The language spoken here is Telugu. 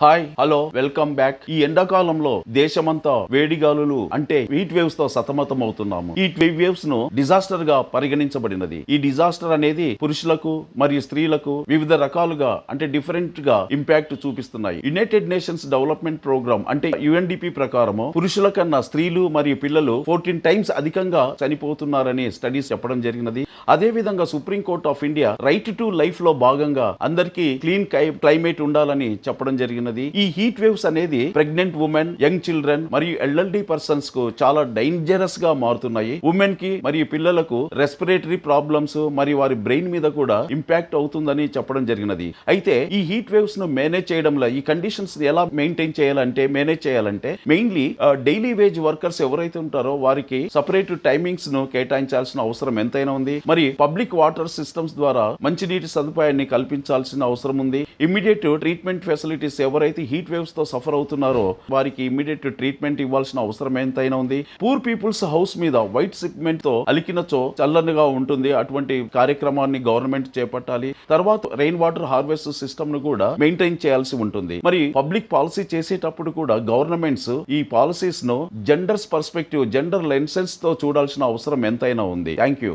Hi hello welcome back. ఈ ఎండాకాలంలో దేశమంతా వేడిగాలులు అంటే హీట్ వేవ్స్ తో సతమతం అవుతున్నాము. ఈ వేవ్స్ ను డిజాస్టర్ గా పరిగణించబడినది. ఈ డిజాస్టర్ అనేది పురుషులకు మరియు స్త్రీలకు వివిధ రకాలుగా అంటే డిఫరెంట్ గా ఇంపాక్ట్ చూపిస్తున్నాయి. యునైటెడ్ నేషన్స్ డెవలప్మెంట్ ప్రోగ్రామ్ అంటే యుఎన్డిపి ప్రకారము పురుషుల కన్నా స్త్రీలు మరియు పిల్లలు 14 టైమ్స్ అధికంగా చనిపోతున్నారని స్టడీస్ చెప్పడం జరిగినది. అదే విధంగా supreme court of India right to life లో భాగంగా అందరికీ క్లీన్ క్లైమేట్ ఉండాలని చెప్పడం జరిగినది. ఈ హీట్ వేవ్స్ అనేది ప్రెగ్నెంట్ ఉమెన్, యంగ్ చిల్డ్రన్ మరియు ఎల్డర్లీ పర్సన్స్ కు చాలా డేంజరస్ గా మారుతున్నాయి. ఉమెన్ కి మరియు పిల్లలకు రెస్పిరేటరీ ప్రాబ్లమ్స్ మరియు వారి బ్రెయిన్ మీద కూడా ఇంపాక్ట్ అవుతుందని చెప్పడం జరిగినది. అయితే ఈ హీట్ వేవ్స్ ను మేనేజ్ చేయడంలో ఈ కండిషన్స్ ఎలా మేనేజ్ చేయాలంటే మెయిన్లీ డైలీ వేజ్ వర్కర్స్ ఎవరైతే ఉంటారో వారికి సపరేట్ టైమింగ్స్ ను కేటాయించాల్సిన అవసరం ఎంతైనా ఉంది. మరి పబ్లిక్ వాటర్ సిస్టమ్స్ ద్వారా మంచినీటి సదుపాయాన్ని కల్పించాల్సిన అవసరం ఉంది. ఇమ్మీడియట్ ట్రీట్మెంట్ ఫెసిలిటీస్ ఎవరైతే హీట్ వేవ్స్ తో సఫర్ అవుతున్నారో వారికి ఇమ్మీడియట్ ట్రీట్మెంట్ ఇవ్వాల్సిన అవసరం ఎంతైనా ఉంది. పూర్ పీపుల్స్ హౌస్ మీద వైట్ సిమెంట్ తో అలికినచో చల్లనిగా ఉంటుంది. అటువంటి కార్యక్రమాన్ని గవర్నమెంట్ చేపట్టాలి. తర్వాత రెయిన్ వాటర్ హార్వెస్ట్ సిస్టమ్ ను కూడా మెయింటైన్ చేయాల్సి ఉంటుంది. మరి పబ్లిక్ పాలసీ చేసేటప్పుడు కూడా గవర్నమెంట్స్ ఈ పాలసీస్ ను జెండర్స్ పర్స్పెక్టివ్, జెండర్ లెన్సెస్ తో చూడాల్సిన అవసరం ఎంతైనా ఉంది. Thank you.